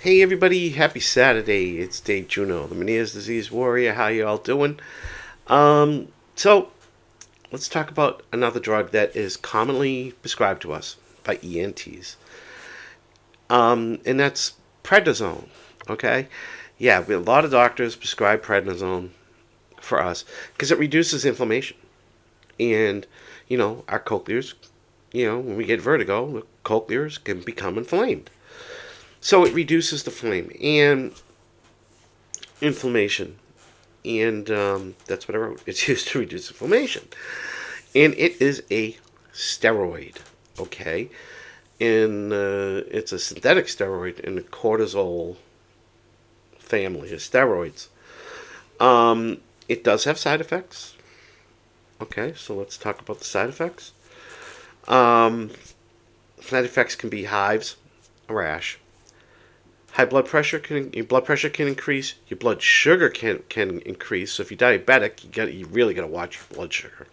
Hey everybody, happy Saturday. It's Dave Juno, the Meniere's Disease Warrior. How you all doing? So let's talk about another drug that is commonly prescribed to us by ENTs. And that's prednisone. Okay? Yeah, a lot of doctors prescribe prednisone for us because it reduces inflammation. And, our cochlears, when we get vertigo, the cochlears can become inflamed. So it reduces the flame and inflammation. And that's what I wrote. It's used to reduce inflammation. And it is a steroid, okay? And it's a synthetic steroid in the cortisol family of steroids. It does have side effects. Okay, so let's talk about the side effects. Um, Side effects can be hives, a rash. High blood pressure your blood pressure can increase. Your blood sugar can increase. So if you're diabetic, you really got to watch your blood sugar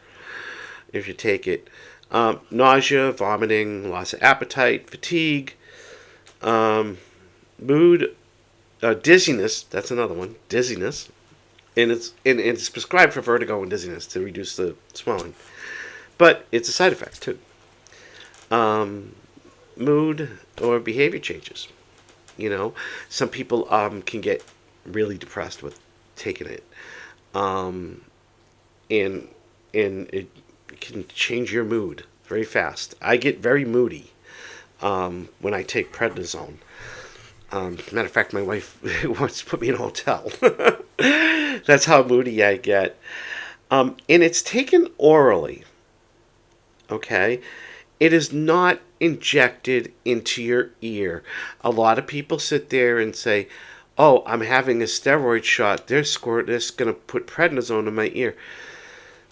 if you take it. Nausea, vomiting, loss of appetite, fatigue, mood, dizziness. That's another one. Dizziness, and it's prescribed for vertigo and dizziness to reduce the swelling, but it's a side effect too. Mood or behavior changes. Some people can get really depressed with taking it, um, and it can change your mood very fast. I get very moody when I take prednisone. Matter of fact, my wife wants to put me in a hotel. That's how moody I get. And it's taken orally. Okay, it is not injected into your ear. A lot of people sit there and say, "Oh, I'm having a steroid shot. They're going to put prednisone in my ear."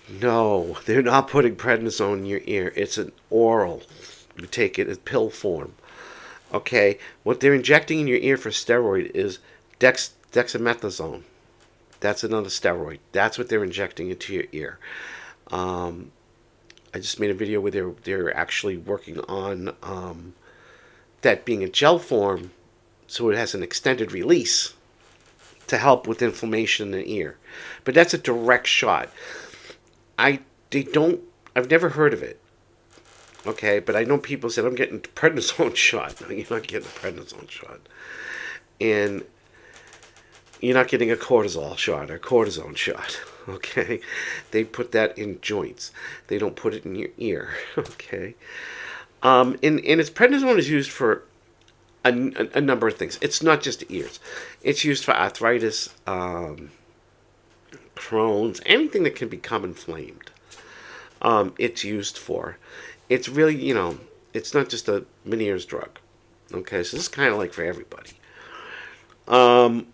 No, they're not putting prednisone in your ear. It's an oral. You take it in pill form. Okay, what they're injecting in your ear for steroid is dexamethasone. That's another steroid. That's what they're injecting into your ear. Um, I just made a video where they're actually working on that being a gel form, so it has an extended release to help with inflammation in the ear. But that's a direct shot. I they don't. I've never heard of it. Okay, but I know people said I'm getting a prednisone shot. No, you're not getting a prednisone shot, and you're not getting a cortisol shot or cortisone shot. Okay, they put that in joints. They don't put it in your ear. Okay, and its prednisone is used for a number of things. It's not just ears. It's used for arthritis, Crohn's, anything that can become inflamed. It's used for. It's really, it's not just a Meniere's drug. Okay, so this is kind of like for everybody. Um,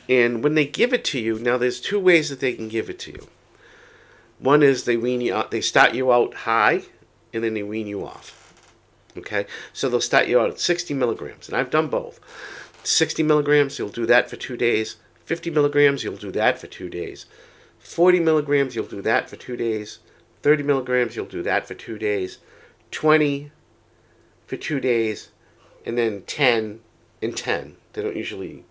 and when they give it to you, now there's two ways that they can give it to you. One is they wean you out, they start you out high, and then they wean you off. Okay, so they'll start you out at 60 milligrams, and I've done both. 60 milligrams, you'll do that for 2 days. 50 milligrams, you'll do that for 2 days. 40 milligrams, you'll do that for 2 days. 30 milligrams, you'll do that for 2 days. 20 for 2 days, and then 10 and 10. And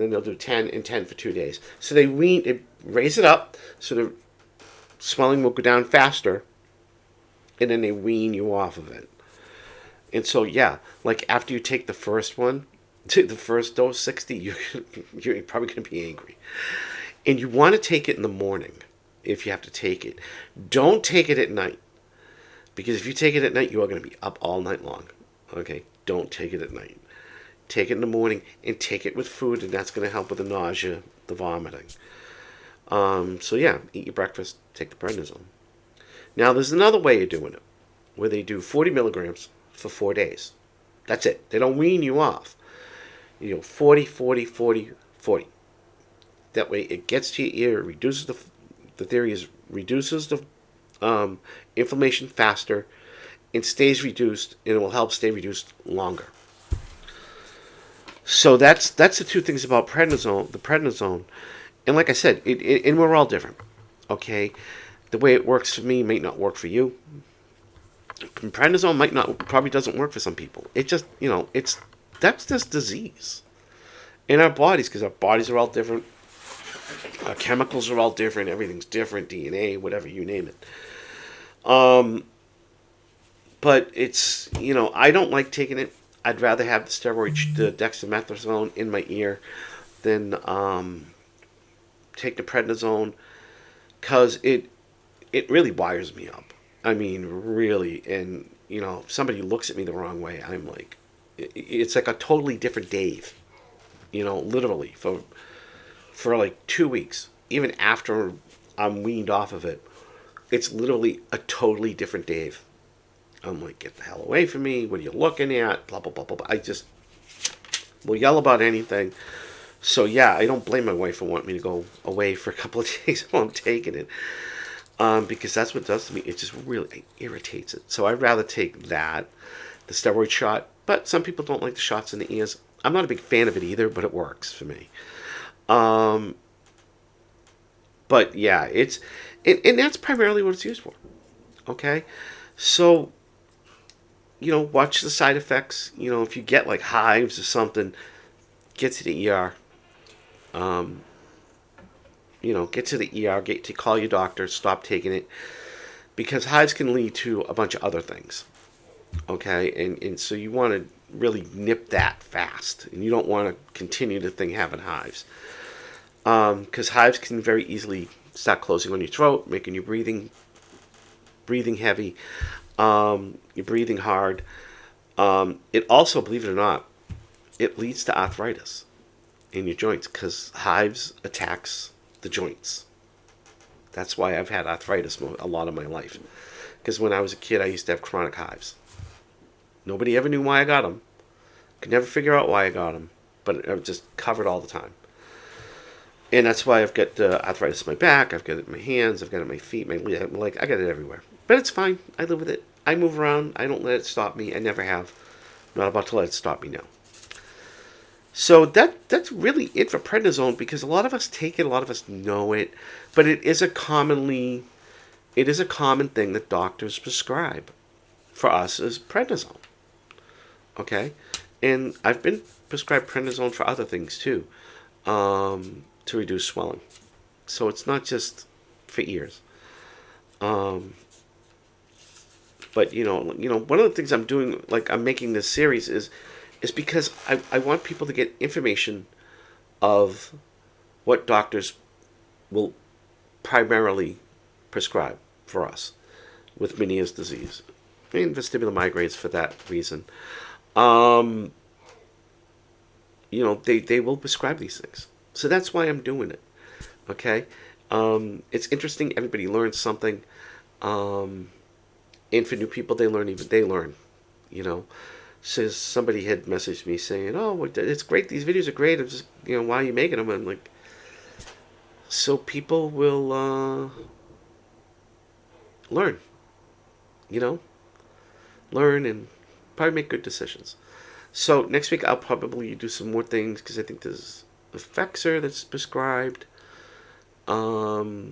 then they'll do 10 and 10 for 2 days. So they raise it up so the swelling will go down faster, and then they wean you off of it. And so, yeah, like after you take the first one, the first dose, 60, you're probably going to be angry. And you want to take it in the morning if you have to take it. Don't take it at night. Because if you take it at night, you are going to be up all night long. Okay? Don't take it at night. Take it in the morning and take it with food, and that's going to help with the nausea, the vomiting. So, yeah, eat your breakfast, take the prednisone. Now, there's another way of doing it, where they do 40 milligrams for 4 days. That's it. They don't wean you off. 40, 40, 40, 40. That way it gets to your ear, reduces the theory is reduces the inflammation faster, and stays reduced, and it will help stay reduced longer. So that's the two things about prednisone, the prednisone. And like I said, and we're all different. Okay? The way it works for me may not work for you. Prednisone probably doesn't work for some people. It just, that's just disease in our bodies, because our bodies are all different. Our chemicals are all different. Everything's different. DNA, whatever you name it. But it's, I don't like taking it. I'd rather have the dexamethasone in my ear than take the prednisone, because it really wires me up. I mean, really. And, if somebody looks at me the wrong way, I'm like, it's like a totally different Dave, literally for like 2 weeks. Even after I'm weaned off of it, it's literally a totally different Dave. I'm like, get the hell away from me. What are you looking at? Blah, blah, blah, blah, blah. I just will yell about anything. So, yeah, I don't blame my wife for wanting me to go away for a couple of days while I'm taking it. Because that's what it does to me. It just really irritates it. So I'd rather take that, the steroid shot. But some people don't like the shots in the ears. I'm not a big fan of it either, but it works for me. But yeah, and that's primarily what it's used for. Okay? So, watch the side effects. If you get like hives or something, get to the ER. Get to the ER, get to call your doctor, stop taking it, because hives can lead to a bunch of other things. Okay, and so you want to really nip that fast, and you don't want to continue the thing having hives, because hives can very easily start closing on your throat, making you breathing heavy, you're breathing hard. It also, believe it or not, it leads to arthritis in your joints, because hives attacks the joints. That's why I've had arthritis a lot of my life. Because when I was a kid, I used to have chronic hives. Nobody ever knew why I got them. Could never figure out why I got them. But I was just covered all the time. And that's why I've got arthritis in my back. I've got it in my hands. I've got it in my feet, my leg. I got it everywhere. But it's fine. I live with it. I move around. I don't let it stop me. I never have. I'm not about to let it stop me now. So that's really it for prednisone, because a lot of us take it, a lot of us know it, but it is a common thing that doctors prescribe for us is prednisone. Okay? And I've been prescribed prednisone for other things too, to reduce swelling. So it's not just for ears. But one of the things I'm doing, like I'm making this series is because I want people to get information of what doctors will primarily prescribe for us with Meniere's disease and vestibular migraines for that reason. They will prescribe these things. So that's why I'm doing it. Okay? It's interesting. Everybody learns something. And for new people, they learn. Says somebody had messaged me saying, "Oh, it's great. These videos are great. I'm just, why are you making them?" I'm like, so people will learn, learn and probably make good decisions. So next week I'll probably do some more things, because I think there's Effexor that's prescribed. I know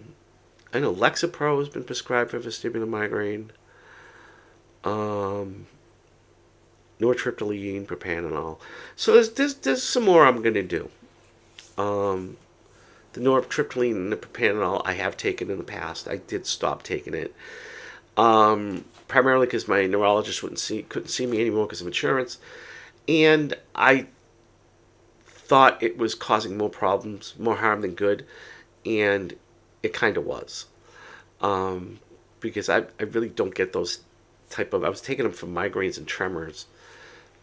Lexapro has been prescribed for vestibular migraine. Nortriptyline, propanol. So there's some more I'm going to do. The nortriptyline and the propanol I have taken in the past. I did stop taking it. Primarily because my neurologist couldn't see me anymore because of insurance. And I thought it was causing more problems, more harm than good. And it kind of was. Because I really don't get those I was taking them for migraines and tremors.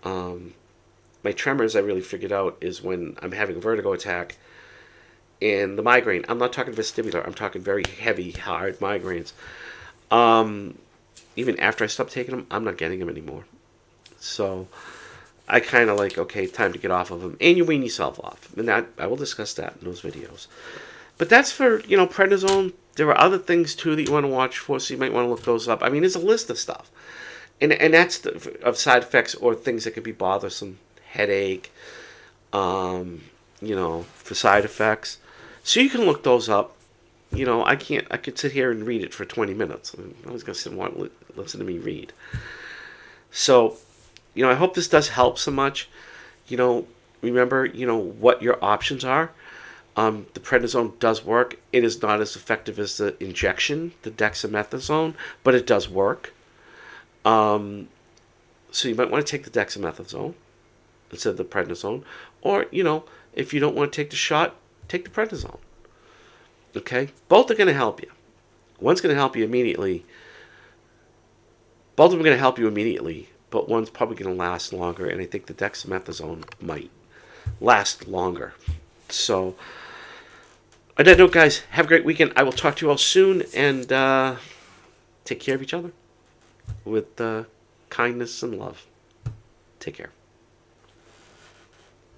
My tremors, I really figured out, is when I'm having a vertigo attack. And the migraine, I'm not talking vestibular, I'm talking very heavy, hard migraines. Even after I stopped taking them, I'm not getting them anymore. So I kind of like, okay, time to get off of them. And you wean yourself off. And that I will discuss that in those videos. But that's for, prednisone. There are other things, too, that you want to watch for, so you might want to look those up. I mean, there's a list of stuff. And that's of side effects or things that could be bothersome. Headache, for side effects. So you can look those up. I could sit here and read it for 20 minutes. I was going to sit and listen to me read. So, I hope this does help so much. Remember, what your options are. The prednisone does work. It is not as effective as the injection, the dexamethasone, but it does work. So you might want to take the dexamethasone instead of the prednisone. Or, if you don't want to take the shot, take the prednisone. Okay? Both are going to help you. One's going to help you immediately. Both of them are going to help you immediately, but one's probably going to last longer, and I think the dexamethasone might last longer. So, on that note, guys, have a great weekend. I will talk to you all soon, and take care of each other with kindness and love. Take care.